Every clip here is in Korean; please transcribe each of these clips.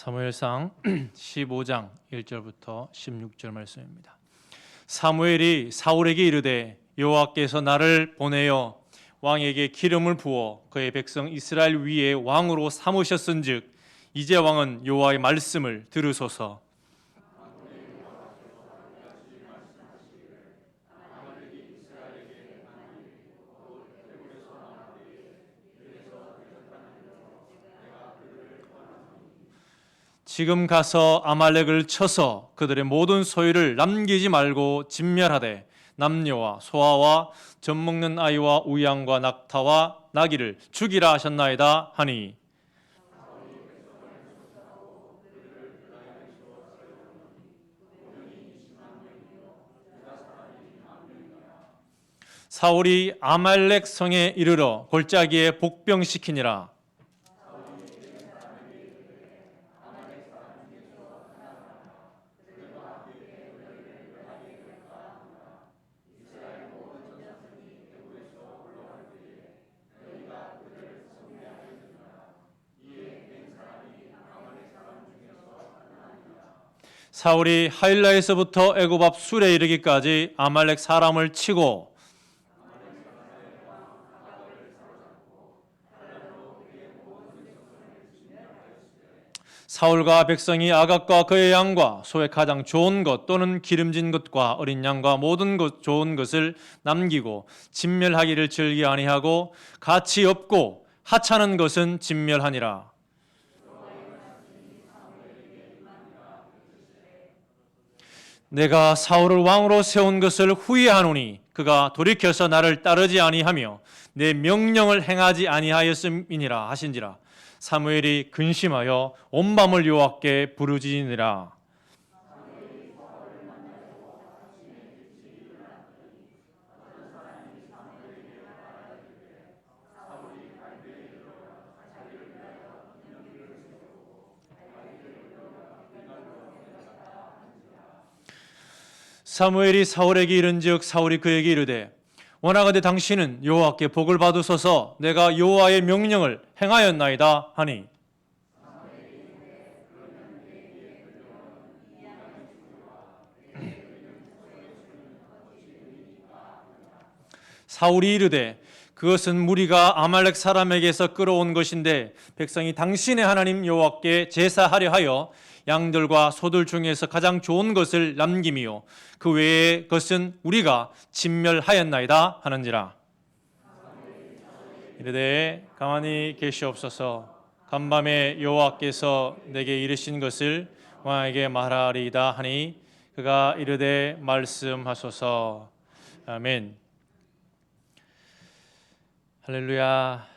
사무엘상 15장 1절부터 16절 말씀입니다. 사무엘이 사울에게 이르되 여호와께서 나를 보내어 왕에게 기름을 부어 그의 백성 이스라엘 위에 왕으로 삼으셨은즉 이제 왕은 여호와의 말씀을 들으소서. 지금 가서 아말렉을 쳐서 그들의 모든 소유를 남기지 말고 진멸하되 남녀와 소아와 젖먹는 아이와 우양과 낙타와 나귀를 죽이라 하셨나이다 하니, 사울이 아말렉 성에 이르러 골짜기에 복병시키니라. 사울이 하일라에서부터 애굽 앞 술에 이르기까지 아말렉 사람을 치고 사울과 백성이 아각과 그의 양과 소의 가장 좋은 것 또는 기름진 것과 어린 양과 모든 것 좋은 것을 남기고 진멸하기를 즐겨 아니하고 가치 없고 하찮은 것은 진멸하니라. 내가 사울을 왕으로 세운 것을 후회하노니 그가 돌이켜서 나를 따르지 아니하며 내 명령을 행하지 아니하였음이니라 하신지라. 사무엘이 근심하여 온 밤을 여호와께 부르짖으니라. 사무엘이 사울에게 이른즉 사울이 그에게 이르되 원하건대 당신은 여호와께 복을 받으소서. 내가 여호와의 명령을 행하였나이다 하니, 사울이 이르되 그것은 무리가 아말렉 사람에게서 끌어온 것인데 백성이 당신의 하나님 여호와께 제사하려 하여 양들과 소들 중에서 가장 좋은 것을 남김이요 그 외의 것은 우리가 진멸하였나이다 하는지라. 이르되 가만히 계시옵소서. 간밤에 여호와께서 내게 이르신 것을 왕에게 말하리이다 하니 그가 이르되 말씀하소서. 아멘. 할렐루야.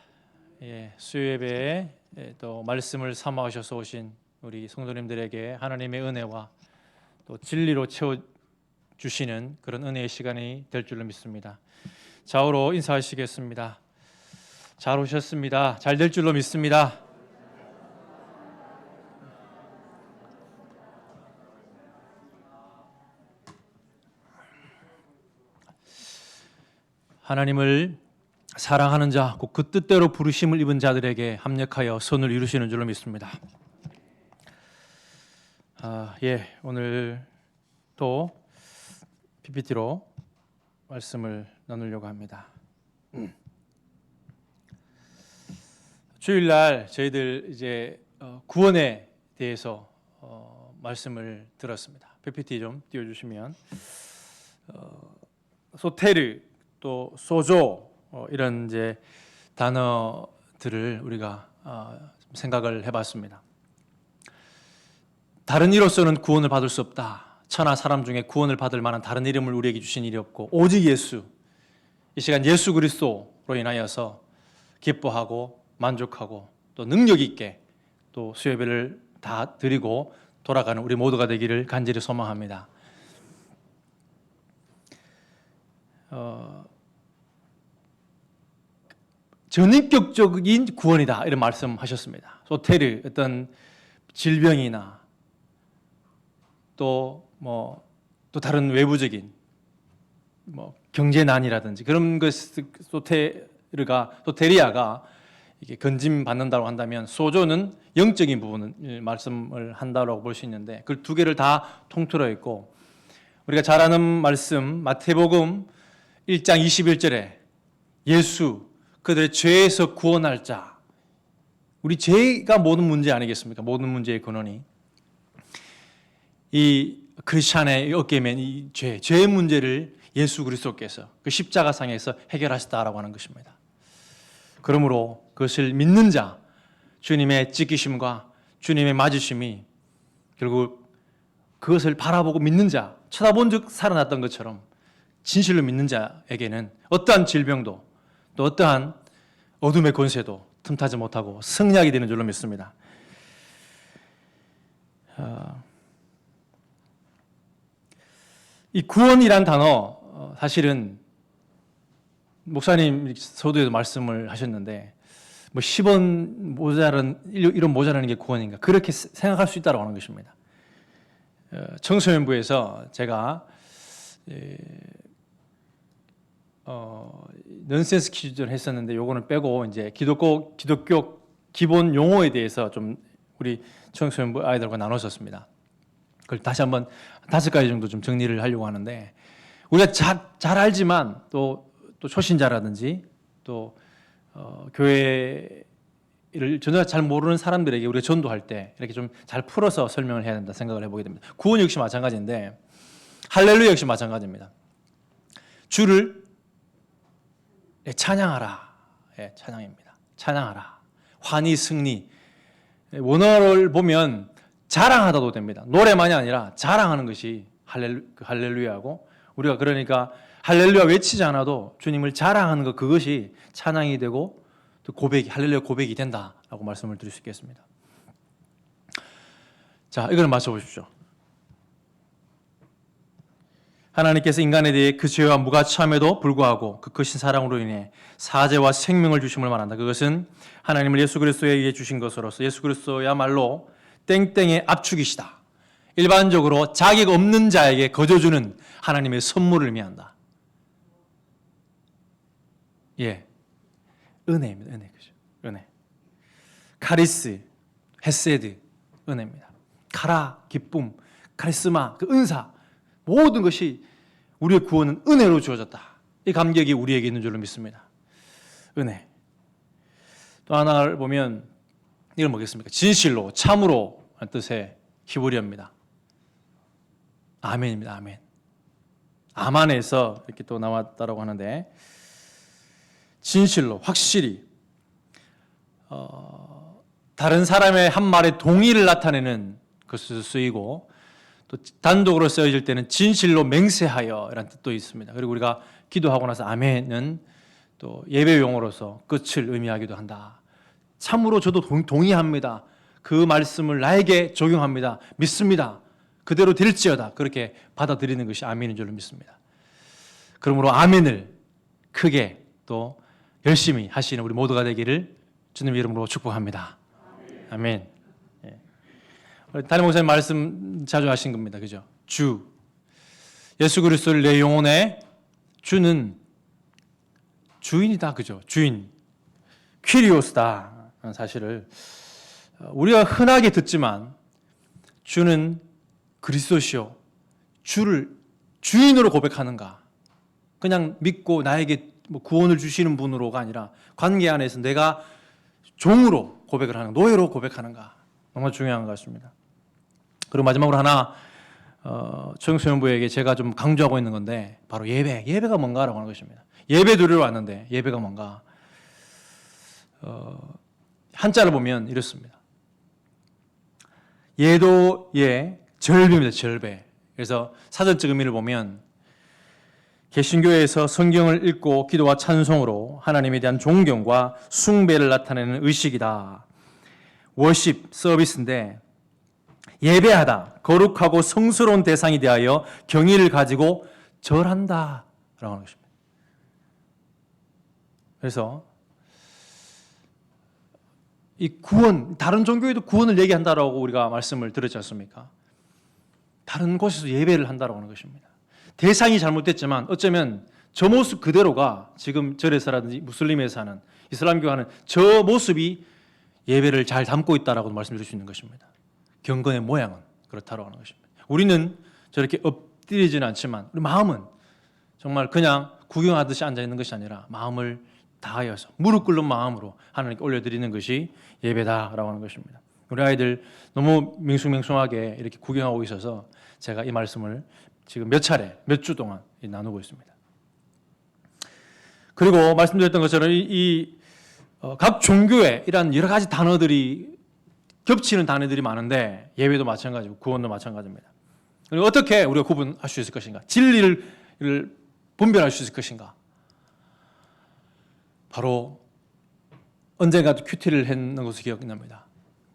수요예배에 또 말씀을 삼아오셔서 오신 우리 성도님들에게 하나님의 은혜와 또 진리로 채워주시는 그런 은혜의 시간이 될 줄로 믿습니다. 좌우로 인사하시겠습니다. 잘 오셨습니다. 잘 될 줄로 믿습니다. 하나님을 사랑하는 자, 곧 그 뜻대로 부르심을 입은 자들에게 합력하여 선을 이루시는 줄로 믿습니다. 오늘 또 PPT로 말씀을 나누려고 합니다. 주일날 저희들 이제 구원에 대해서 말씀을 들었습니다. PPT 좀 띄워주시면 소테르 또 소조 이런 이제 단어들을 우리가 생각을 해봤습니다. 다른 이로서는 구원을 받을 수 없다. 천하 사람 중에 구원을 받을 만한 다른 이름을 우리에게 주신 일이 없고 오직 예수. 이 시간 예수 그리스도로 인하여서 기뻐하고 만족하고 또 능력 있게 또 수요예배를 다 드리고 돌아가는 우리 모두가 되기를 간절히 소망합니다. 전인격적인 구원이다 이런 말씀하셨습니다. 소테르 어떤 질병이나 또 다른 외부적인 경제난이라든지 그런 것 소테리아가 이게 건짐 받는다고 한다면 소조는 영적인 부분을 말씀을 한다고 볼 수 있는데 그 두 개를 다 통틀어 있고 우리가 잘 아는 말씀 마태복음 1장 21절에 예수 그들의 죄에서 구원할 자 우리 죄가 모든 문제 아니겠습니까? 모든 문제의 근원이 이 크리스찬의 어깨에 맨 이 죄의 문제를 예수 그리스도께서 그 십자가상에서 해결하셨다라고 하는 것입니다. 그러므로 그것을 믿는 자, 주님의 지키심과 주님의 맞으심이 결국 그것을 바라보고 믿는 자, 쳐다본 즉 살아났던 것처럼 진실로 믿는 자에게는 어떠한 질병도 또 어떠한 어둠의 권세도 틈타지 못하고 승리하게 되는 줄로 믿습니다. 이 구원이란 단어 사실은 목사님 서두에도 말씀을 하셨는데 뭐 10원 모자란 이런 모자라는 게 구원인가 그렇게 생각할 수 있다고 하는 것입니다. 청소년부에서 제가 넌센스 퀴즈를 했었는데 요거는 빼고 이제 기독교 기본 용어에 대해서 좀 우리 청소년부 아이들과 나눴었습니다. 그걸 다시 한번 5가지 정도 좀 정리를 하려고 하는데 우리가 잘 알지만 또 초신자라든지 또 교회를 전혀 잘 모르는 사람들에게 우리가 전도할 때 이렇게 좀 잘 풀어서 설명을 해야 된다 생각을 해보게 됩니다. 구원 역시 마찬가지인데 할렐루야 역시 마찬가지입니다. 주를 찬양하라. 예, 찬양입니다. 찬양하라. 환희 승리. 원어를 보면 자랑하다도 됩니다. 노래만이 아니라 자랑하는 것이 할렐루야고 우리가 그러니까 할렐루야 외치지 않아도 주님을 자랑하는 것 그것이 찬양이 되고 또 고백이 할렐루야 고백이 된다라고 말씀을 드릴 수 있겠습니다. 자, 이걸 맞춰보십시오. 하나님께서 인간에 대해 그 죄와 무가치함에도 불구하고 그 크신 사랑으로 인해 사죄와 생명을 주심을 말한다. 그것은 하나님을 예수 그리스도에게 주신 것으로서 예수 그리스도야말로 땡땡의 압축이시다. 일반적으로 자격 없는 자에게 거저주는 하나님의 선물을 의미한다. 예, 은혜입니다. 은혜, 그죠? 은혜. 카리스, 헤세드, 은혜입니다. 카라, 기쁨, 카리스마, 그 은사, 모든 것이 우리의 구원은 은혜로 주어졌다. 이 감격이 우리에게 있는 줄로 믿습니다. 은혜. 또 하나를 보면 이건 뭐겠습니까? 진실로, 참으로 하는 뜻의 히브리어입니다. 아멘입니다. 아멘. 아만에서 이렇게 또 나왔다라고 하는데 진실로, 확실히 다른 사람의 한 말에 동의를 나타내는 것으로 쓰이고 또 단독으로 쓰여질 때는 진실로 맹세하여 라는 뜻도 있습니다. 그리고 우리가 기도하고 나서 아멘은 또 예배 용어로서 끝을 의미하기도 한다. 참으로 저도 동의합니다. 그 말씀을 나에게 적용합니다. 믿습니다. 그대로 될지어다. 그렇게 받아들이는 것이 아멘인 줄로 믿습니다. 그러므로 아멘을 크게 또 열심히 하시는 우리 모두가 되기를 주님 이름으로 축복합니다. 아멘. 담임 목사님 말씀 자주 하신 겁니다. 그죠? 주. 예수 그리스도를 내 영혼의 주는 주인이다. 그죠? 주인. 퀴리오스다. 사실을 우리가 흔하게 듣지만 주는 그리스도시요. 주를 주인으로 고백하는가? 그냥 믿고 나에게 뭐 구원을 주시는 분으로가 아니라 관계 안에서 내가 종으로 고백을 하는 노예로 고백하는가? 정말 중요한 것 같습니다. 그리고 마지막으로 하나 청소년부에게 제가 좀 강조하고 있는 건데 바로 예배가 뭔가라고 하는 것입니다. 예배 드리러 왔는데 예배가 뭔가 한자를 보면 이렇습니다. 예도의 절배입니다. 절배. 그래서 사전적 의미를 보면 개신교에서 성경을 읽고 기도와 찬송으로 하나님에 대한 존경과 숭배를 나타내는 의식이다. 워십 서비스인데 예배하다, 거룩하고 성스러운 대상이 대하여 경의를 가지고 절한다 라고 하는 것입니다. 그래서 이 구원, 다른 종교에도 구원을 얘기한다라고 우리가 말씀을 드렸지 않습니까? 다른 곳에서 예배를 한다라고 하는 것입니다. 대상이 잘못됐지만 어쩌면 저 모습 그대로가 지금 절에서라든지 무슬림에서 하는 이슬람교가 하는 저 모습이 예배를 잘 담고 있다라고 말씀드릴 수 있는 것입니다. 경건의 모양은 그렇다고 하는 것입니다. 우리는 저렇게 엎드리지는 않지만 우리 마음은 정말 그냥 구경하듯이 앉아 있는 것이 아니라 마음을 다하여서 무릎 꿇는 마음으로 하나님께 올려드리는 것이 예배다라고 하는 것입니다. 우리 아이들 너무 밍숭맹숭하게 이렇게 구경하고 있어서 제가 이 말씀을 지금 몇 차례, 몇 주 동안 나누고 있습니다. 그리고 말씀드렸던 것처럼 각 종교에 이런 여러 가지 단어들이 겹치는 단어들이 많은데 예배도 마찬가지고 구원도 마찬가지입니다. 그리고 어떻게 우리가 구분할 수 있을 것인가? 진리를 분별할 수 있을 것인가? 바로 언젠가 큐티를 했는 것을 기억납니다.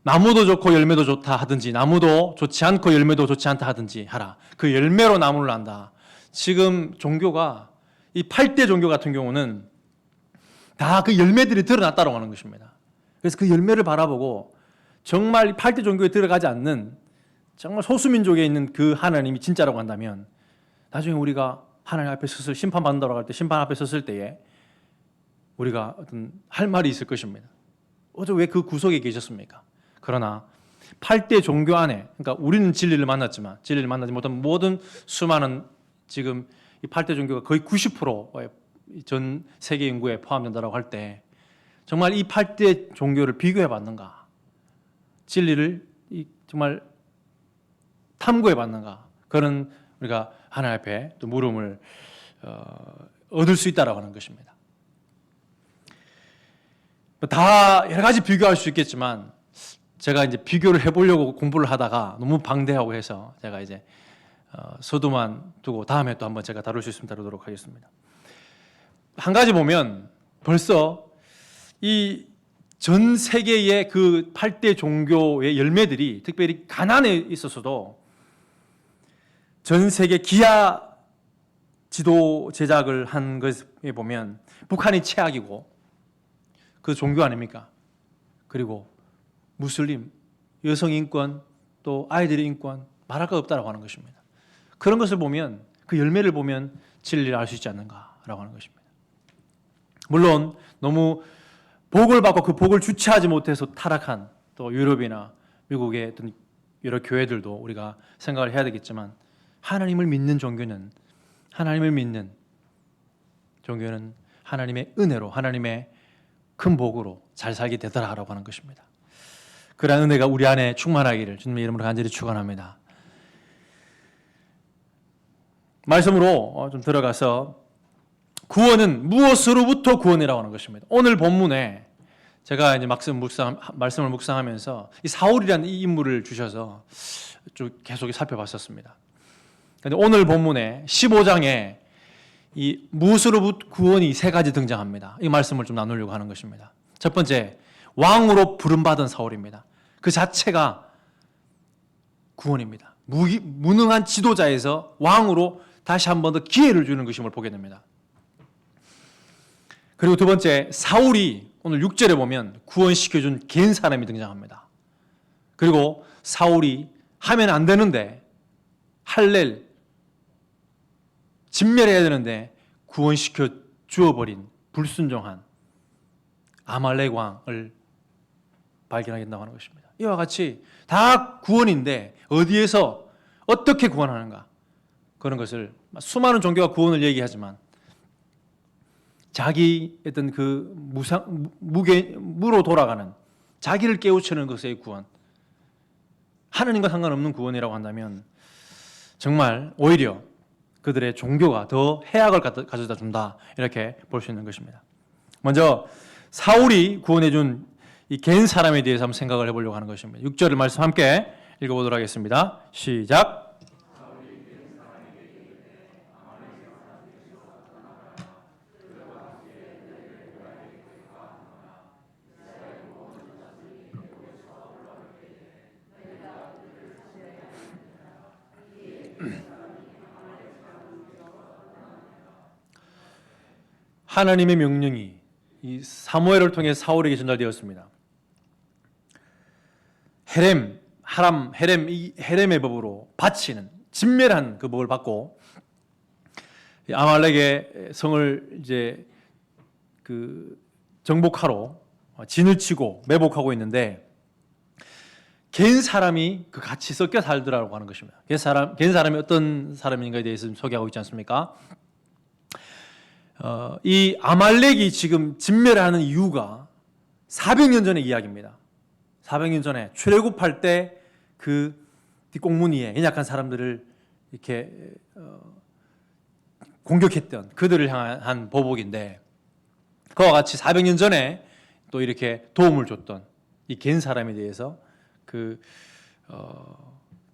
나무도 좋고 열매도 좋다 하든지 나무도 좋지 않고 열매도 좋지 않다 하든지 하라. 그 열매로 나무를 안다. 지금 종교가 이 8대 종교 같은 경우는 다 그 열매들이 드러났다고 하는 것입니다. 그래서 그 열매를 바라보고 정말 8대 종교에 들어가지 않는 정말 소수민족에 있는 그 하나님이 진짜라고 한다면 나중에 우리가 하나님 앞에 심판받는다고 할 때 심판 앞에 섰을 때에 우리가 어떤 할 말이 있을 것입니다. 어제 왜 그 구석에 계셨습니까? 그러나 8대 종교 안에, 그러니까 우리는 진리를 만났지만 진리를 만나지 못한 모든 수많은 지금 이 8대 종교가 거의 90%의 전 세계 인구에 포함된다고 할 때 정말 이 8대 종교를 비교해 봤는가? 진리를 정말 탐구해 봤는가? 그런 우리가 하나님 앞에 또 물음을 얻을 수 있다라고 하는 것입니다. 다 여러 가지 비교할 수 있겠지만 제가 이제 비교를 해보려고 공부를 하다가 너무 방대하고 해서 제가 이제 서두만 두고 다음에 또 한번 제가 다룰 수 있으면 다루도록 하겠습니다. 한 가지 보면 벌써 이 전 세계의 그 8대 종교의 열매들이 특별히 가난에 있어서도 전 세계 기아 지도 제작을 한 것에 보면 북한이 최악이고 그 종교 아닙니까? 그리고 무슬림, 여성 인권, 또 아이들의 인권 말할 것 없다라고 하는 것입니다. 그런 것을 보면 그 열매를 보면 진리를 알 수 있지 않는가라고 하는 것입니다. 물론 너무 복을 받고 그 복을 주체하지 못해서 타락한 또 유럽이나 미국의 어떤 여러 교회들도 우리가 생각을 해야 되겠지만 하나님을 믿는 종교는 하나님의 은혜로 하나님의 큰 복으로 잘 살게 되더라라고 하는 것입니다. 그러한 은혜가 우리 안에 충만하기를 주님의 이름으로 간절히 축원합니다. 말씀으로 좀 들어가서 구원은 무엇으로부터 구원이라고 하는 것입니다. 오늘 본문에 제가 이제 말씀을 묵상하면서 이 사울이라는 이 인물을 주셔서 쭉 계속 살펴봤었습니다. 그런데 오늘 본문에 15장에 이 무엇으로부터 구원이 세 가지 등장합니다. 이 말씀을 좀 나누려고 하는 것입니다. 첫 번째, 왕으로 부름받은 사울입니다. 그 자체가 구원입니다. 무능한 지도자에서 왕으로 다시 한 번 더 기회를 주는 것임을 보게 됩니다. 그리고 두 번째, 사울이 오늘 6절에 보면 구원시켜준 개인 사람이 등장합니다. 그리고 사울이 하면 안 되는데 할렐 진멸해야 되는데 구원시켜 주어버린 불순종한 아말렉 왕을 발견하게 된다고 하는 것입니다. 이와 같이 다 구원인데 어디에서 어떻게 구원하는가, 그런 것을 수많은 종교가 구원을 얘기하지만 자기 어떤 그 무로 돌아가는 자기를 깨우치는 것의 구원, 하나님과 상관없는 구원이라고 한다면 정말 오히려 그들의 종교가 더 해악을 가져다 준다, 이렇게 볼 수 있는 것입니다. 먼저 사울이 구원해 준 이 개인 사람에 대해서 한번 생각을 해보려고 하는 것입니다. 6절의 말씀 함께 읽어보도록 하겠습니다. 시작. 하나님의 명령이 이 사무엘을 통해 사울에게 전달되었습니다. 이 헤렘의 법으로 바치는 진멸한 그 법을 받고 아말렉의 성을 이제 그 정복하러 진을 치고 매복하고 있는데 갠 사람이 그 같이 섞여 살더라고 하는 것입니다. 갠 사람이 어떤 사람인가에 대해서 소개하고 있지 않습니까? 이 아말렉이 지금 진멸하는 이유가 400년 전의 이야기입니다. 400년 전에 출애굽할 때 그 뒷공무니에 연약한 사람들을 이렇게 공격했던 그들을 향한 보복인데 그와 같이 400년 전에 또 이렇게 도움을 줬던 이 갠 사람에 대해서 그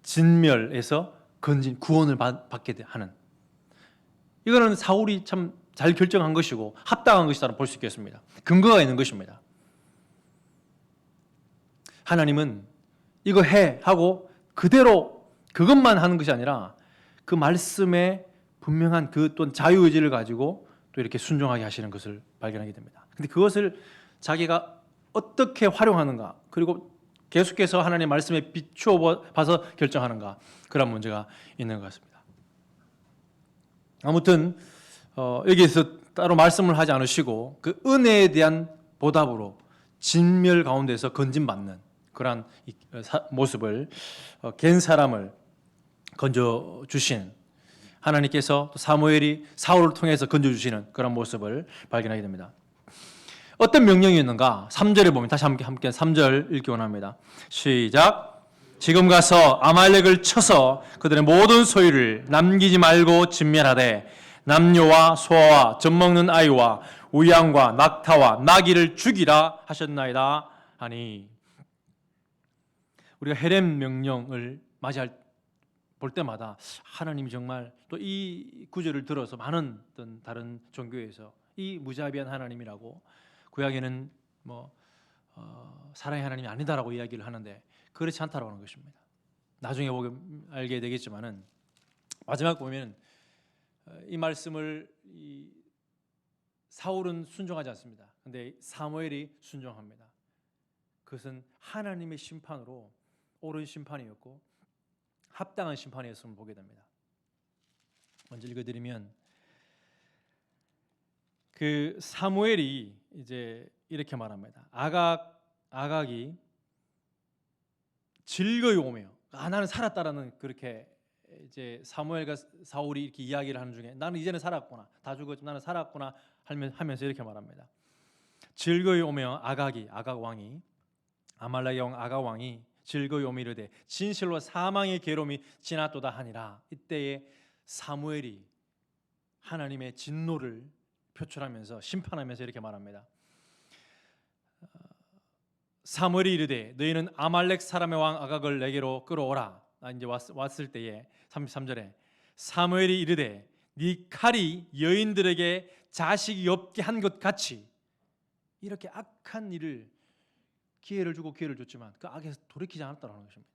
진멸에서 건진 구원을 받게 하는 이거는 사울이 참 잘 결정한 것이고 합당한 것이라고 볼 수 있겠습니다. 근거가 있는 것입니다. 하나님은 이거 해 하고 그대로 그것만 하는 것이 아니라 그 말씀에 분명한 그 또 자유의지를 가지고 또 이렇게 순종하게 하시는 것을 발견하게 됩니다. 근데 그것을 자기가 어떻게 활용하는가 그리고 계속해서 하나님의 말씀에 비추어 봐서 결정하는가 그런 문제가 있는 것 같습니다. 아무튼 여기에서 따로 말씀을 하지 않으시고 그 은혜에 대한 보답으로 진멸 가운데서 건진받는 그러한 모습을 갠 사람을 건져 주신 하나님께서 또 사무엘이 사울을 통해서 건져 주시는 그런 모습을 발견하게 됩니다. 어떤 명령이었는가? 3절에 보면 다시 함께 3절 읽기 원합니다. 시작. 지금 가서 아말렉을 쳐서 그들의 모든 소유를 남기지 말고 진멸하되 남녀와 소아와 젖먹는 아이와 우양과 낙타와 나귀를 죽이라 하셨나이다 하니 우리가 헤렘 명령을 볼 때마다 하나님이 정말 또 이 구절을 들어서 많은 어떤 다른 종교에서 이 무자비한 하나님이라고 구약에는 사랑의 하나님이 아니다라고 이야기를 하는데 그렇지 않다라고 하는 것입니다. 나중에 알게 되겠지만은 마지막 보면 이 말씀을 사울은 순종하지 않습니다. 그런데 사무엘이 순종합니다. 그것은 하나님의 심판으로 옳은 심판이었고 합당한 심판이었음을 보게 됩니다. 먼저 읽어드리면 그 사무엘이 이제 이렇게 말합니다. 아각이 즐거이 오며 나는 살았다라는 그렇게 이제 사무엘과 사울이 이렇게 이야기를 하는 중에 나는 이제는 살았구나 다 죽었지만 나는 살았구나 하면서 이렇게 말합니다. 즐거이 오며 아각 왕이 아말렉 왕 아각 왕이 즐거이 오며 이르되 진실로 사망의 괴로움이 지났도다 하니라. 이때에 사무엘이 하나님의 진노를 표출하면서 심판하면서 이렇게 말합니다. 사무엘이 이르되 너희는 아말렉 사람의 왕 아각을 내게로 끌어오라. 이제 왔을 때에 33절에 사무엘이 이르되 네 칼이 여인들에게 자식이 없게 한 것 같이 이렇게 악한 일을 기회를 주고 기회를 줬지만 그 악에서 돌이키지 않았다는 것입니다.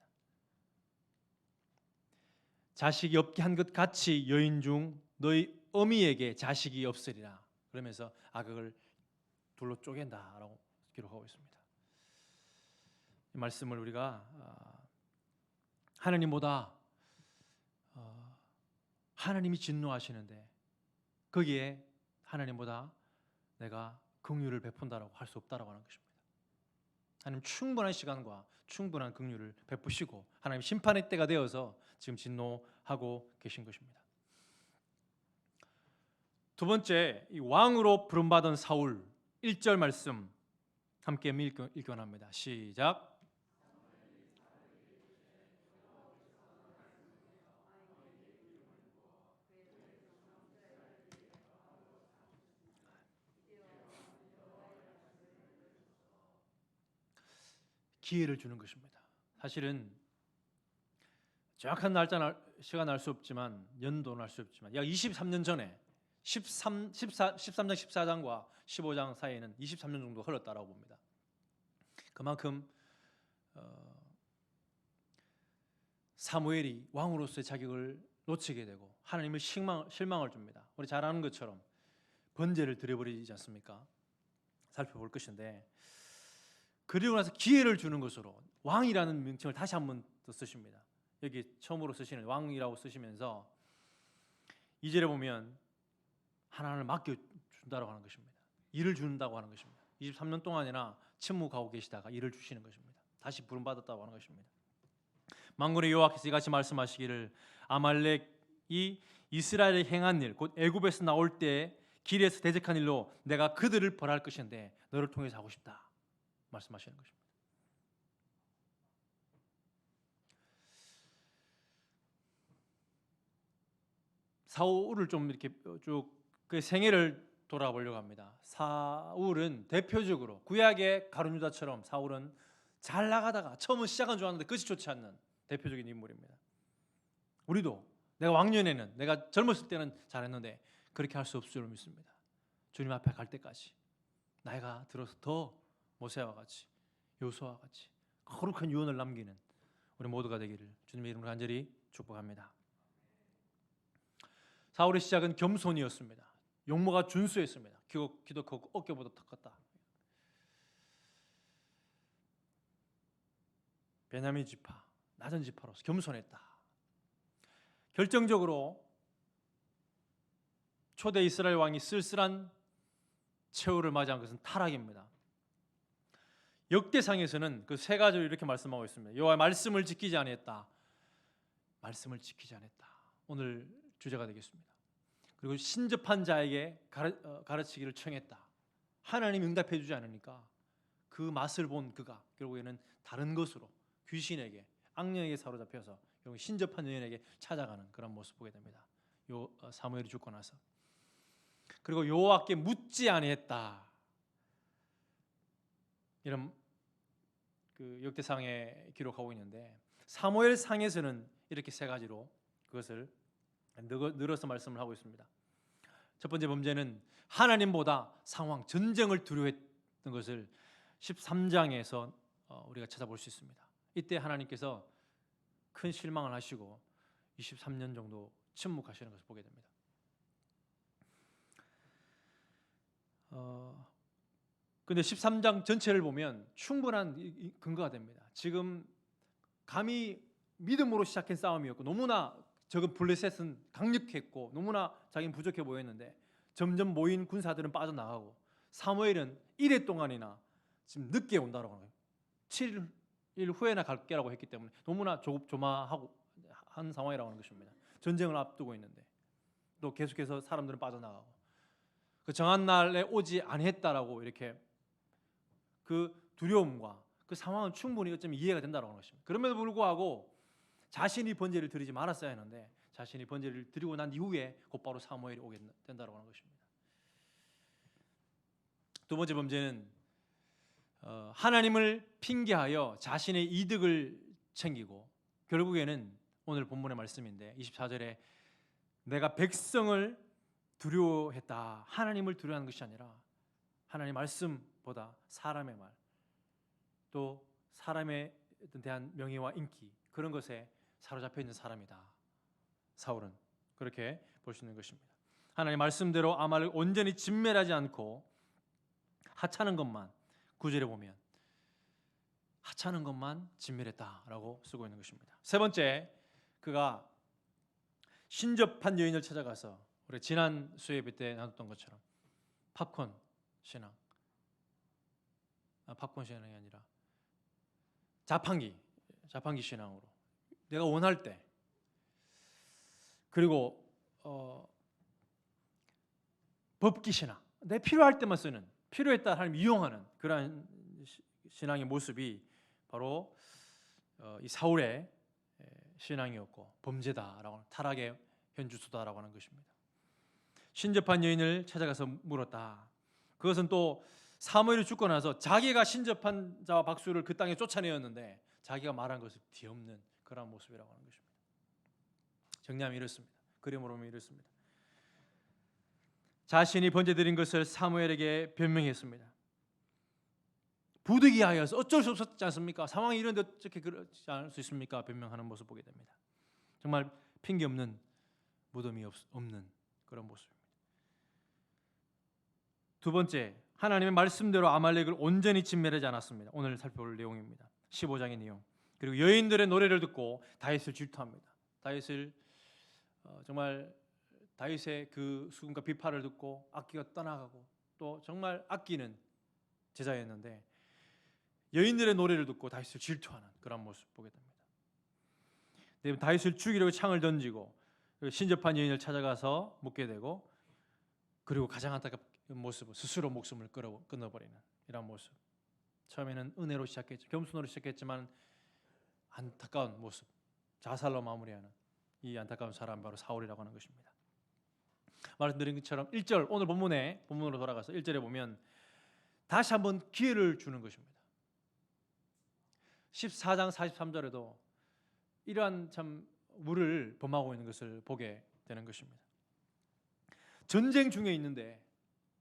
자식이 없게 한 것 같이 여인 중 너희 어미에게 자식이 없으리라. 그러면서 아각을 둘로 쪼갠다라고 기록하고 있습니다. 이 말씀을 우리가 하나님보다 하나님이 진노하시는데 거기에 하나님보다 내가 긍휼을 베푼다라고 할 수 없다라고 하는 것입니다. 하나님 충분한 시간과 충분한 긍휼을 베푸시고 하나님 심판의 때가 되어서 지금 진노하고 계신 것입니다. 두 번째, 이 왕으로 부름받은 사울 1절 말씀 함께 읽기 원합니다. 시작. 기회를 주는 것입니다. 사실은 정확한 날짜 시간 알 수 없지만 연도는 알 수 없지만 약 23년 전에 13장 14장과 15장 사이에는 23년 정도 흘렀다라고 봅니다. 그만큼 사무엘이 왕으로서의 자격을 놓치게 되고 하나님을 실망을 줍니다. 우리 잘 아는 것처럼 번제를 드려버리지 않습니까? 살펴볼 것인데 그리고 나서 기회를 주는 것으로 왕이라는 명칭을 다시 한번 더 쓰십니다. 여기 처음으로 쓰시는 왕이라고 쓰시면서 2절에 보면 하나님을 맡겨준다고 하는 것입니다. 일을 준다고 하는 것입니다. 23년 동안이나 침묵하고 계시다가 일을 주시는 것입니다. 다시 부름받았다고 하는 것입니다. 만군의 여호와께서 이같이 말씀하시기를 아말렉이 이스라엘에 행한 일, 곧 애굽에서 나올 때 길에서 대적한 일로 내가 그들을 벌할 것인데 너를 통해서 하고 싶다 말씀하시는 것입니다. 사울을 좀 이렇게 쭉 그 생애를 돌아보려고 합니다. 사울은 대표적으로 구약의 가룟 유다처럼 사울은 잘 나가다가 처음은 시작은 좋았는데 끝이 좋지 않는 대표적인 인물입니다. 우리도 내가 왕년에는 내가 젊었을 때는 잘했는데 그렇게 할 수 없을 줄 믿습니다. 주님 앞에 갈 때까지 나이가 들어서 더 모세와 같이 여호수아와 같이 거룩한 유언을 남기는 우리 모두가 되기를 주님의 이름으로 간절히 축복합니다. 사울의 시작은 겸손이었습니다. 용모가 준수했습니다. 키도 크고 어깨보다 턱 컸다. 베냐민 지파, 낮은 지파로서 겸손했다. 결정적으로 초대 이스라엘 왕이 쓸쓸한 최후를 맞이한 것은 타락입니다. 역대상에서는 그 세 가지로 이렇게 말씀하고 있습니다. 여호와의 말씀을 지키지 아니했다. 말씀을 지키지 않았다. 오늘 주제가 되겠습니다. 그리고 신접한 자에게 가르치기를 청했다. 하나님이 응답해 주지 않으니까 그 맛을 본 그가 결국에는 다른 것으로 귀신에게 악령에게 사로잡혀서 결국 신접한 여인에게 찾아가는 그런 모습 보게 됩니다. 사무엘이 죽고 나서. 그리고 여호와께 묻지 아니했다. 이런 그 역대상에 기록하고 있는데 사무엘상에서는 이렇게 세 가지로 그것을 늘어서 말씀을 하고 있습니다. 첫 번째 범죄는 하나님보다 상황, 전쟁을 두려워했던 것을 13장에서 우리가 찾아볼 수 있습니다. 이때 하나님께서 큰 실망을 하시고 23년 정도 침묵하시는 것을 보게 됩니다. 근데 13장 전체를 보면 충분한 근거가 됩니다. 지금 감히 믿음으로 시작한 싸움이었고 너무나 적은 블레셋은 강력했고 너무나 자기는 부족해 보였는데 점점 모인 군사들은 빠져나가고 사무엘은 이래 동안이나 지금 늦게 온다고 하는 거예요. 7일 후에나 갈게라고 했기 때문에 너무나 조마하고 한 상황이라고 하는 것입니다. 전쟁을 앞두고 있는데 또 계속해서 사람들은 빠져나가고 그 정한 날에 오지 아니했다라고 이렇게 그 두려움과 그 상황은 충분히 어쩌면 이해가 된다고 하는 것입니다. 그럼에도 불구하고 자신이 번제를 드리지 말았어야 하는데 자신이 번제를 드리고 난 이후에 곧바로 사무엘이 오게 된다고 하는 것입니다. 두 번째 범죄는 하나님을 핑계하여 자신의 이득을 챙기고 결국에는 오늘 본문의 말씀인데 24절에 내가 백성을 두려워했다. 하나님을 두려워하는 것이 아니라 하나님 말씀보다 사람의 말 또 사람에 대한 명예와 인기 그런 것에 사로잡혀 있는 사람이다. 사울은 그렇게 볼 수 있는 것입니다. 하나님 말씀대로 아말렉 온전히 진멸하지 않고 하찮은 것만 9절에 보면 하찮은 것만 진멸했다라고 쓰고 있는 것입니다. 세 번째, 그가 신접한 여인을 찾아가서 우리 지난 수요일 때 나눴던 것처럼 팝콘 신앙이 아니라 자판기 신앙으로 내가 원할 때 그리고 법기 신앙 내 필요할 때만 쓰는 필요에 따라 하나님 이용하는 그러한 신앙의 모습이 바로 이 사울의 신앙이었고 범죄다라고 타락의 현주소다라고 하는 것입니다. 신접한 여인을 찾아가서 물었다. 그것은 또 사무엘이 죽고 나서 자기가 신접한 자와 박수를 그 땅에 쫓아내었는데 자기가 말한 것을 뒤엎는 그런 모습이라고 하는 것입니다. 정리하면 이렇습니다. 그림으로 보면 이렇습니다. 자신이 번제드린 것을 사무엘에게 변명했습니다. 부득이하여서 어쩔 수 없었지 않습니까? 상황이 이런데 어떻게 그렇지 않을 수 있습니까? 변명하는 모습 보게 됩니다. 정말 핑계 없는 무덤이 없는 그런 모습입니다. 두 번째, 하나님의 말씀대로 아말렉을 온전히 진멸하지 않았습니다. 오늘 살펴볼 내용입니다. 15장의 내용. 그리고 여인들의 노래를 듣고 다윗을 질투합니다. 다윗을 정말 다윗의 그 수군과 비파를 듣고 악기가 떠나가고 또 정말 아끼는 제자였는데 여인들의 노래를 듣고 다윗을 질투하는 그런 모습 보게 됩니다. 다윗을 죽이려고 창을 던지고 신접한 여인을 찾아가서 묻게 되고 그리고 가장 안타까운 모습은 스스로 목숨을 끊어버리는 이런 모습. 처음에는 은혜로 시작했죠. 겸손으로 시작했지만 안타까운 모습, 자살로 마무리하는 이 안타까운 사람 바로 사울이라고 하는 것입니다. 말씀드린 것처럼 1절 오늘 본문으로 돌아가서 1절에 보면 다시 한번 기회를 주는 것입니다. 14장 43절에도 이러한 참 물을 범하고 있는 것을 보게 되는 것입니다. 전쟁 중에 있는데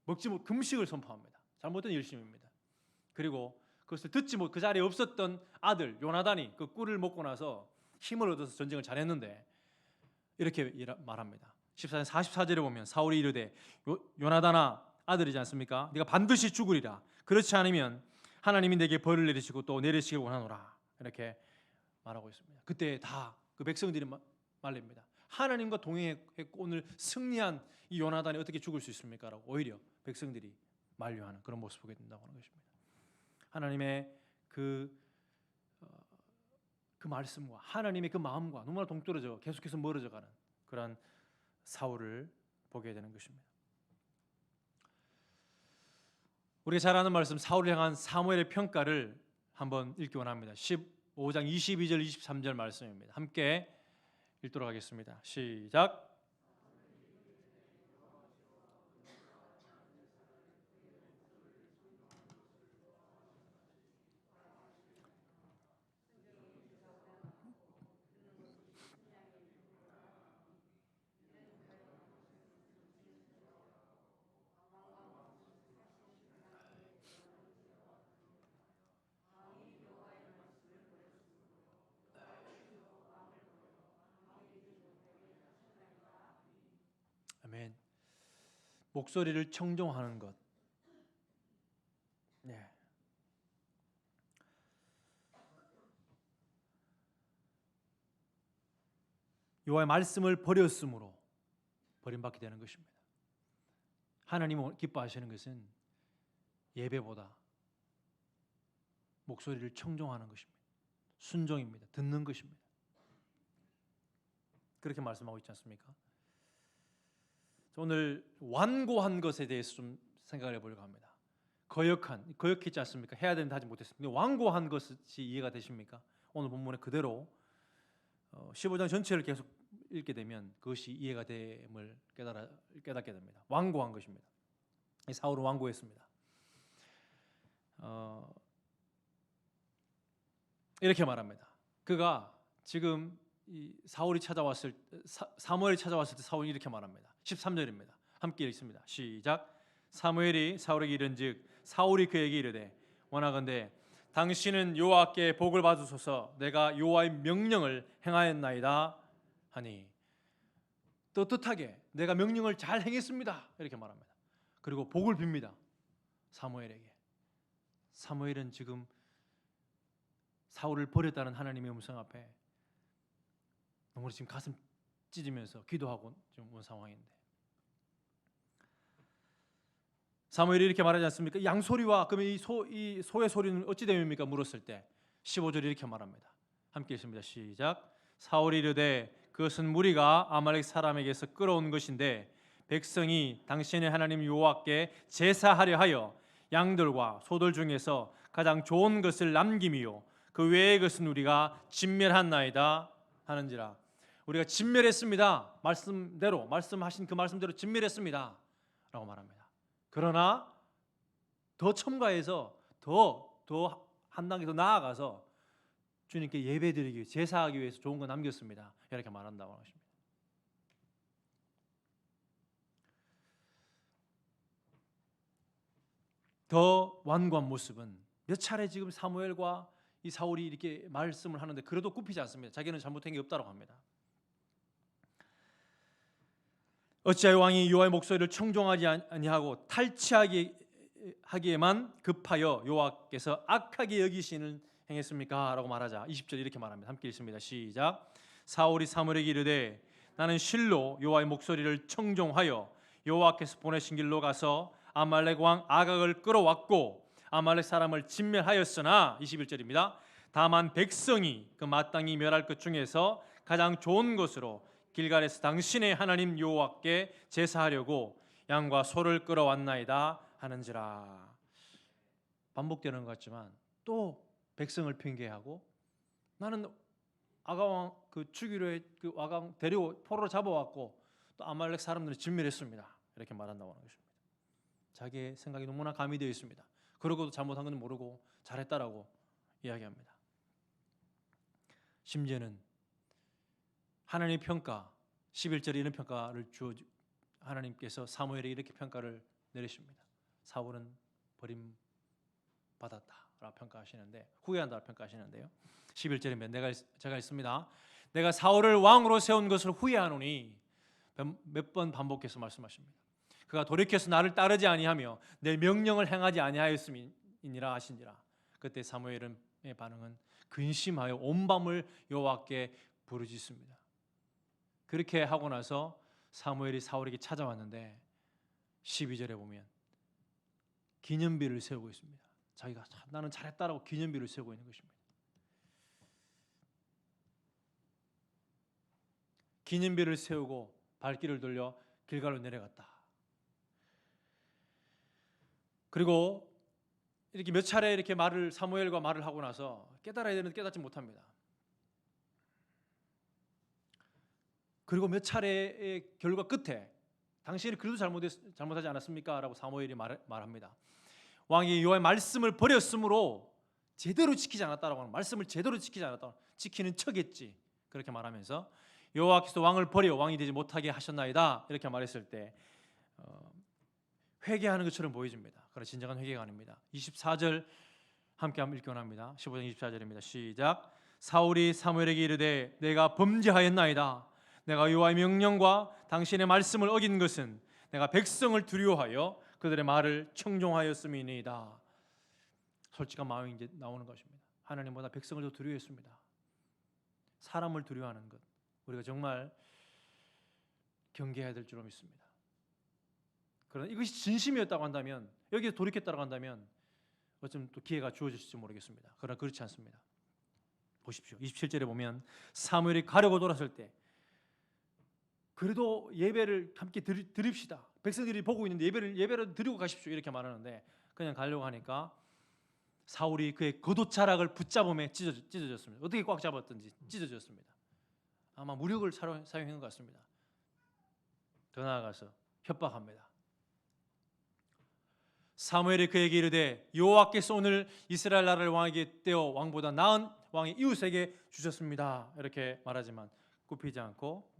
먹지 못 금식을 선포합니다. 잘못된 열심입니다. 그리고 그것을 듣지 못 그 자리에 없었던 아들 요나단이 그 꿀을 먹고 나서 힘을 얻어서 전쟁을 잘했는데 이렇게 말합니다. 14장 44절에 보면 사울이 이르되 요나단아 아들이지 않습니까? 네가 반드시 죽으리라. 그렇지 않으면 하나님이 내게 벌을 내리시고 또 내리시길 원하노라. 이렇게 말하고 있습니다. 그때 다 그 백성들이 말립니다. 하나님과 동행했고 오늘 승리한 이 요나단이 어떻게 죽을 수 있습니까? 라고 오히려 백성들이 만류하는 그런 모습을 보게 된다고 하는 것입니다. 하나님의 그 말씀과 하나님의 그 마음과 너무나 동떨어져 계속해서 멀어져 가는 그런 사울을 보게 되는 것입니다. 우리가 잘 아는 말씀 사울을 향한 사무엘의 평가를 한번 읽기 원합니다. 15장 22절 23절 말씀입니다. 함께 읽도록 하겠습니다. 시작. 아멘. 목소리를 청종하는 것. 네. 여호와의 말씀을 버렸으므로 버림받게 되는 것입니다. 하나님이 기뻐하시는 것은 예배보다 목소리를 청종하는 것입니다. 순종입니다. 듣는 것입니다. 그렇게 말씀하고 있지 않습니까? 오늘 완고한 것에 대해서 좀 생각을 해보려고 합니다. 거역했지 않습니까? 해야 되는데 하지 못했습니다. 완고한 것이 이해가 되십니까? 오늘 본문에 그대로 15장 전체를 계속 읽게 되면 그것이 이해가 됨을 깨닫게 됩니다. 완고한 것입니다. 사울은 완고했습니다. 이렇게 말합니다. 그가 지금 사무엘이 찾아왔을 때 사울이 이렇게 말합니다. 13절입니다. 함께 읽습니다. 시작. 사무엘이 사울에게 이른즉 사울이 그에게 이르되 원하건대 당신은 여호와께 복을 받으소서 내가 여호와의 명령을 행하였나이다 하니 떳떳하게 내가 명령을 잘 행했습니다 이렇게 말합니다. 그리고 복을 빕니다. 사무엘에게. 사무엘은 지금 사울을 버렸다는 하나님의 음성 앞에 너무 지금 가슴 찢으면서 기도하고 좀 온 상황인데 사무엘이 이렇게 말하지 않습니까? 양소리와 그러면 이 소의 소리는 어찌 됨입니까? 물었을 때 15절이 이렇게 말합니다. 함께 읽습니다. 시작. 사울이 이르되 그것은 무리가 아말렉 사람에게서 끌어온 것인데 백성이 당신의 하나님 여호와께 제사하려 하여 양들과 소들 중에서 가장 좋은 것을 남김이요 그 외의 것은 우리가 진멸한나이다 하는지라. 우리가 진멸했습니다. 말씀대로 말씀하신 그 말씀대로 진멸했습니다 라고 말합니다. 그러나 더 첨가해서 더 한 단계 더 나아가서 주님께 예배드리기 위해 제사하기 위해서 좋은 거 남겼습니다 이렇게 말한다고 하십니다. 더 완고한 모습은 몇 차례 지금 사무엘과 이 사울이 이렇게 말씀을 하는데 그래도 굽히지 않습니다. 자기는 잘못한 게 없다고 합니다. 어찌하여 왕이 여호와의 목소리를 청종하지 아니하고 탈취하기에만 급하여 여호와께서 악하게 여기시는 행했습니까? 라고 말하자 20절 이렇게 말합니다. 함께 읽습니다. 시작. 사울이 사무엘에게 이르되 나는 실로 여호와의 목소리를 청종하여 여호와께서 보내신 길로 가서 아말렉 왕 아각을 끌어왔고 아말렉 사람을 진멸하였으나 21절입니다. 다만 백성이 그 마땅히 멸할 것 중에서 가장 좋은 것으로 길갈에서 당신의 하나님 여호와께 제사하려고 양과 소를 끌어왔나이다 하는지라. 반복되는 것 같지만 또 백성을 핑계하고 나는 아가왕 그 죽이려 그 아가왕 데리고 포로로 잡아왔고 또 아말렉 사람들을 진멸했습니다. 이렇게 말한다고 하는 것입니다. 자기의 생각이 너무나 가미되어 있습니다. 그러고도 잘못한 건 모르고 잘했다라고 이야기합니다. 심지어는 하나님의 평가 11절에 이런 평가를 주어 하나님께서 사무엘에게 이렇게 평가를 내리십니다. 사울은 버림받았다라고 평가하시는데 후회한다고 평가하시는데요. 11절에 제가 있습니다. 내가 사울을 왕으로 세운 것을 후회하노니 몇 번 반복해서 말씀하십니다. 그가 돌이켜서 나를 따르지 아니하며 내 명령을 행하지 아니하였음이니라 하시니라. 그때 사무엘의 반응은 근심하여 온 밤을 여호와께 부르짖습니다. 그렇게 하고 나서 사무엘이 사울에게 찾아왔는데 12절에 보면 기념비를 세우고 있습니다. 자기가 나는 잘했다라고 기념비를 세우고 있는 것입니다. 기념비를 세우고 발길을 돌려 길갈로 내려갔다. 그리고 이렇게 몇 차례 이렇게 사무엘과 말을 하고 나서 깨달아야 되는데 깨닫지 못합니다. 그리고 몇 차례의 결과 끝에 당신이 그래도 잘못하지 않았습니까? 라고 사무엘이 말합니다. 왕이 여호와의 말씀을 버렸으므로 제대로 지키지 않았다라고 하는 말씀을 제대로 지키지 않았다. 지키는 척했지. 그렇게 말하면서 여호와께서 왕을 버려 왕이 되지 못하게 하셨나이다. 이렇게 말했을 때 회개하는 것처럼 보여집니다. 그러나 진정한 회개가 아닙니다. 24절 함께 한번 읽기 원합니다. 15장 24절입니다. 시작. 사울이 사무엘에게 이르되 내가 범죄하였나이다. 내가 여호와의 명령과 당신의 말씀을 어긴 것은 내가 백성을 두려워하여 그들의 말을 청종하였음이니이다. 솔직한 마음이 이제 나오는 것입니다. 하나님보다 백성을 더 두려워했습니다. 사람을 두려워하는 것 우리가 정말 경계해야 될 줄로 믿습니다. 그러나 이것이 진심이었다고 한다면 여기에 돌이켰다고 한다면 어쩌면 또 기회가 주어질지 모르겠습니다. 그러나 그렇지 않습니다. 보십시오. 27절에 보면 사무엘이 가려고 돌았을 때 그래도 예배를 함께 드립시다. 백성들이 보고 있는데 예배를 드리고 가십시오. 이렇게 말하는데 그냥 가려고 하니까 사울이 그의 겉옷자락을 붙잡음에 찢어졌습니다. 어떻게 꽉 잡았든지 찢어졌습니다. 아마 무력을 사용한 것 같습니다. 더 나아가서 협박합니다. 사무엘이 그에게 이르되 여호와께서 오늘 이스라엘 나라를 왕에게 떼어 왕보다 나은 왕의 이웃에게 주셨습니다. 이렇게 말하지만 굽히지 않고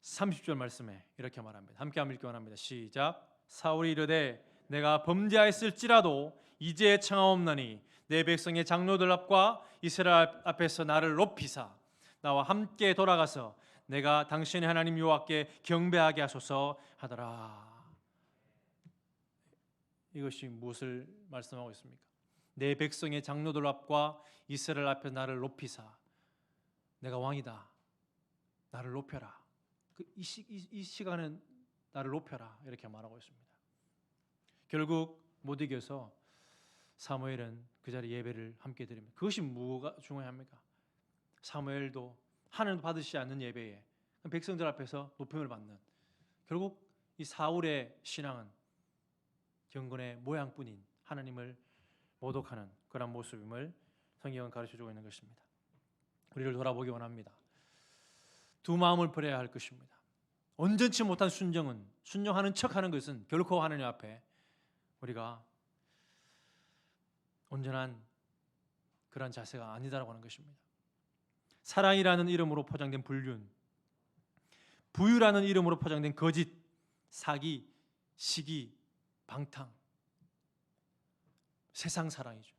30절 말씀에 이렇게 말합니다. 함께 한번 읽기 원합니다. 시작. 사울이 이르되 내가 범죄하였을지라도 이제 청하옵나니 내 백성의 장로들 앞과 이스라엘 앞에서 나를 높이사 나와 함께 돌아가서 내가 당신의 하나님 여호와께 경배하게 하소서 하더라. 이것이 무엇을 말씀하고 있습니까? 내 백성의 장로들 앞과 이스라엘 앞에 나를 높이사 내가 왕이다. 나를 높여라. 이 시간은 나를 높여라. 이렇게 말하고 있습니다. 결국 못 이겨서 사무엘은 그 자리에 예배를 함께 드립니다. 그것이 뭐가 중요합니까? 사무엘도 하나님도 받으시지 않는 예배에 백성들 앞에서 높임을 받는 결국 이 사울의 신앙은 경건의 모양뿐인 하나님을 모독하는 그런 모습임을 성경은 가르쳐주고 있는 것입니다. 우리를 돌아보기 원합니다. 두 마음을 버려야 할 것입니다. 온전치 못한 순종하는 척하는 것은 결코 하나님 앞에 우리가 온전한 그런 자세가 아니다라고 하는 것입니다. 사랑이라는 이름으로 포장된 불륜, 부유라는 이름으로 포장된 거짓, 사기, 시기, 방탕, 세상 사랑이죠.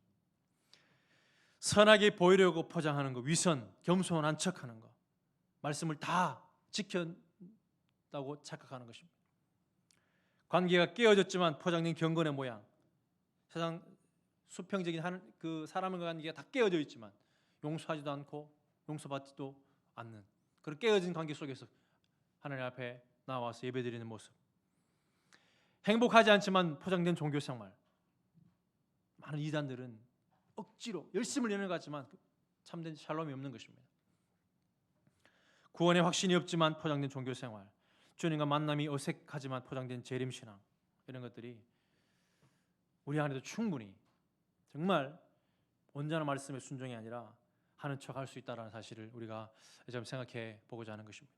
선하게 보이려고 포장하는 것, 위선, 겸손한 척하는 것, 말씀을 다 지켰다고 착각하는 것입니다. 관계가 깨어졌지만 포장된 경건의 모양, 세상 수평적인 그 사람과 관계가 다 깨어져 있지만 용서하지도 않고 용서받지도 않는 그런 깨어진 관계 속에서 하나님 앞에 나와서 예배드리는 모습. 행복하지 않지만 포장된 종교 생활. 많은 이단들은 억지로 열심을 내는 것 같지만 참된 샬롬이 없는 것입니다. 구원의 확신이 없지만 포장된 종교 생활, 주님과 만남이 어색하지만 포장된 재림신앙, 이런 것들이 우리 안에도 충분히 정말 온전한 말씀의 순종이 아니라 하는 척할 수 있다는 사실을 우리가 좀 생각해 보고자 하는 것입니다.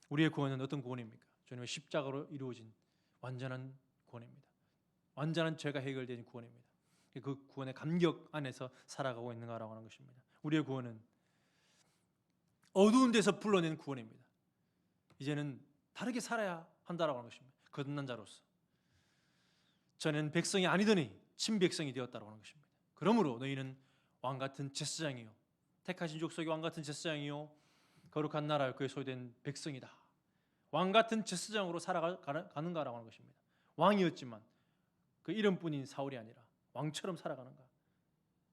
우리의 구원은 어떤 구원입니까? 주님의 십자가로 이루어진 완전한 구원입니다. 완전한 죄가 해결된 구원입니다. 그 구원의 감격 안에서 살아가고 있는가라고 하는 것입니다. 우리의 구원은 어두운 데서 불러낸 구원입니다. 이제는 다르게 살아야 한다라고 하는 것입니다. 거듭난 자로서. 전에는 백성이 아니더니 친백성이 되었다고 하는 것입니다. 그러므로 너희는 왕같은 제사장이요 택하신 족속의 왕같은 제사장이요 거룩한 나라요 그에 소유된 백성이다. 왕같은 제사장으로 살아가는가라고 하는 것입니다. 왕이었지만 그 이름뿐인 사울이 아니라 왕처럼 살아가는가,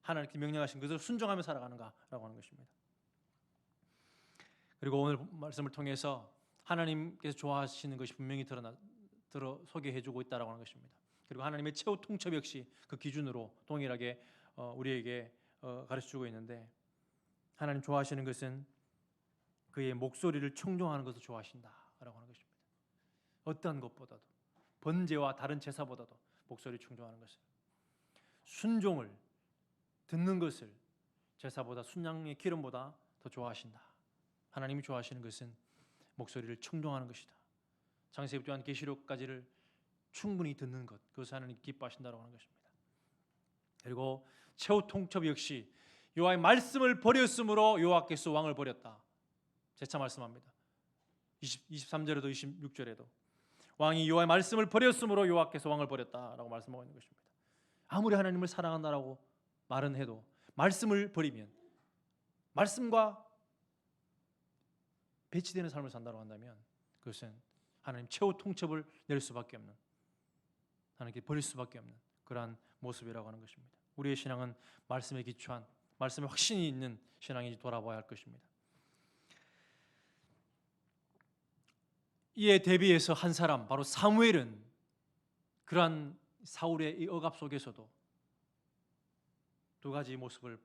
하나님께 명령하신 것을 순종하며 살아가는가라고 하는 것입니다. 그리고 오늘 말씀을 통해서 하나님께서 좋아하시는 것이 분명히 소개해주고 있다라고 하는 것입니다. 그리고 하나님의 최후 통첩 역시 그 기준으로 동일하게 우리에게 가르쳐주고 있는데, 하나님 좋아하시는 것은 그의 목소리를 청종하는 것을 좋아하신다라고 하는 것입니다. 어떠한 것보다도, 번제와 다른 제사보다도 목소리를 청종하는 것을, 순종을 듣는 것을 제사보다 순양의 기름보다 더 좋아하신다. 하나님이 좋아하시는 것은 목소리를 청종하는 것이다. 창세기 또한 계시록까지를 충분히 듣는 것, 그것을 하나님 기뻐하신다고 하는 것입니다. 그리고 최후 통첩 역시 여호와의 말씀을 버렸으므로 여호와께서 왕을 버렸다. 재차 말씀합니다. 23절에도 26절에도 왕이 여호와의 말씀을 버렸으므로 여호와께서 왕을 버렸다라고 말씀하고 있는 것입니다. 아무리 하나님을 사랑한다라고 말은 해도 말씀을 버리면, 말씀과 배치되는 삶을 산다고 한다면 그것은 하나님 최후 통첩을 내릴 수밖에 없는, 하나님께 버릴 수밖에 없는 그러한 모습이라고 하는 것입니다. 우리의 신앙은 말씀에 기초한, 말씀에 확신이 있는 신앙인지 돌아봐야 할 것입니다. 이에 대비해서 한 사람, 바로 사무엘은 그러한 사울의 이 억압 속에서도 두 가지 모습을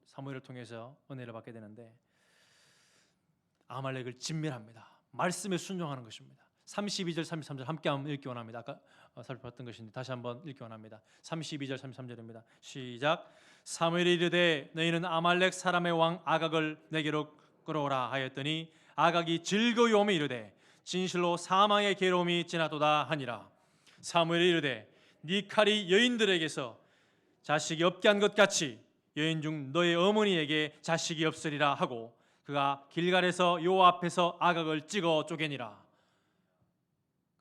사무엘을 통해서 은혜를 받게 되는데, 아말렉을 진멸합니다. 말씀에 순종하는 것입니다. 32절 33절 함께 한번 읽기 원합니다. 아까 살펴봤던 것인데 다시 한번 읽기 원합니다. 32절 33절입니다. 시작. 사무엘이 이르되 너희는 아말렉 사람의 왕 아각을 내게로 끌어오라 하였더니 아각이 즐거워하며 이르되 진실로 사망의 괴로움이 지나도다 하니라. 사무엘이 이르되 네 칼이 여인들에게서 자식이 없게 한 것 같이 여인 중 너의 어머니에게 자식이 없으리라 하고 그가 길갈에서 여호와 앞에서 아각을 찍어 쪼개니라.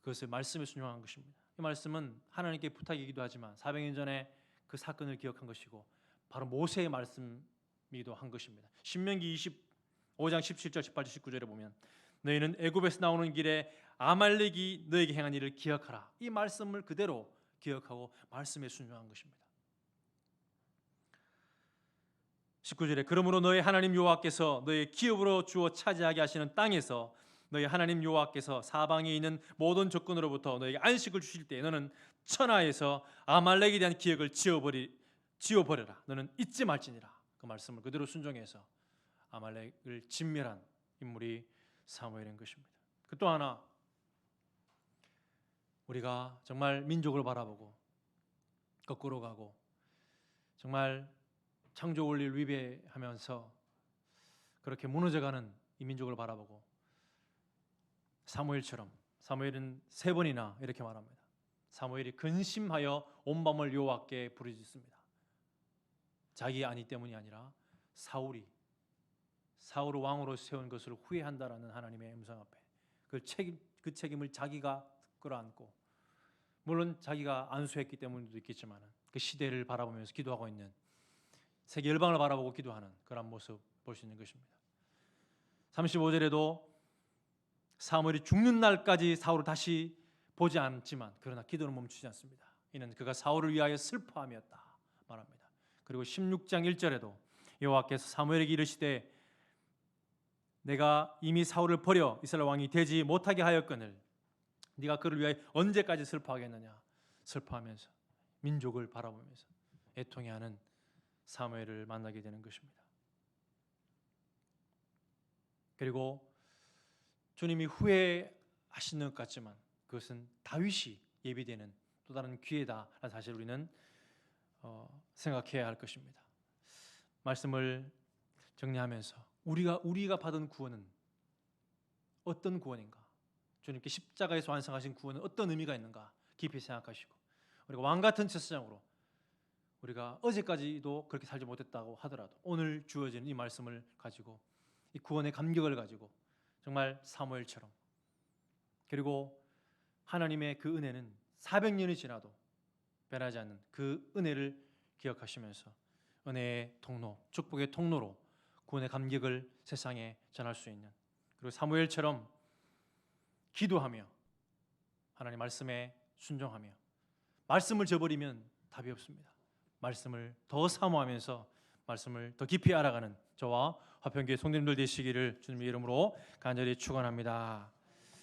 그것을 말씀에 순종한 것입니다. 이 말씀은 하나님께 부탁이기도 하지만 400년 전에 그 사건을 기억한 것이고 바로 모세의 말씀이기도 한 것입니다. 신명기 25장 17절 18절 19절에 보면 너희는 애굽에서 나오는 길에 아말렉이 너에게 행한 일을 기억하라. 이 말씀을 그대로 기억하고 말씀에 순종한 것입니다. 19절에 그러므로 너희 하나님 여호와께서 너희 기업으로 주어 차지하게 하시는 땅에서 너희 하나님 여호와께서 사방에 있는 모든 적군으로부터 너희에게 안식을 주실 때 너는 천하에서 아말렉에 대한 기억을 지워버려라. 너는 잊지 말지니라. 그 말씀을 그대로 순종해서 아말렉을 진멸한 인물이 사무엘인 것입니다. 그 또 하나, 우리가 정말 민족을 바라보고 거꾸로 가고 정말 창조 원리를 위배하면서 그렇게 무너져가는 이 민족을 바라보고 사무엘처럼, 사무엘은 3번이나 이렇게 말합니다. 사무엘이 근심하여 온 밤을 여호와께 부르짖습니다. 자기 아니 때문이 아니라 사울을 왕으로 세운 것을 후회한다라는 하나님의 음성 앞에 그 책임을 자기가 끌어안고, 물론 자기가 안수했기 때문도 있겠지만 그 시대를 바라보면서 기도하고 있는, 세계 열방을 바라보고 기도하는 그런 모습 볼 수 있는 것입니다. 35절에도 사무엘이 죽는 날까지 사울을 다시 보지 않지만 그러나 기도는 멈추지 않습니다. 이는 그가 사울을 위하여 슬퍼함이었다 말합니다. 그리고 16장 1절에도 여호와께서 사무엘에게 이르시되 내가 이미 사울을 버려 이스라엘 왕이 되지 못하게 하였거늘 네가 그를 위하여 언제까지 슬퍼하겠느냐. 슬퍼하면서 민족을 바라보면서 애통해하는 사무엘을 만나게 되는 것입니다. 그리고 주님이 후회하시는 것 같지만 그것은 다윗이 예비되는 또 다른 기회다라는 사실을 우리는 생각해야 할 것입니다. 말씀을 정리하면서 우리가 받은 구원은 어떤 구원인가? 주님께 십자가에서 완성하신 구원은 어떤 의미가 있는가? 깊이 생각하시고 우리가 왕 같은 제사장으로 우리가 어제까지도 그렇게 살지 못했다고 하더라도 오늘 주어지는 이 말씀을 가지고 이 구원의 감격을 가지고 정말 사무엘처럼 그리고 하나님의 그 은혜는 400년이 지나도 변하지 않는 그 은혜를 기억하시면서 은혜의 통로, 축복의 통로로 구원의 감격을 세상에 전할 수 있는 그리고 사무엘처럼 기도하며 하나님 말씀에 순종하며 말씀을 저버리면 답이 없습니다. 말씀을 더 사모하면서 말씀을 더 깊이 알아가는 저와 화평교회 성도님들 되시기를 주님의 이름으로 간절히 축원합니다.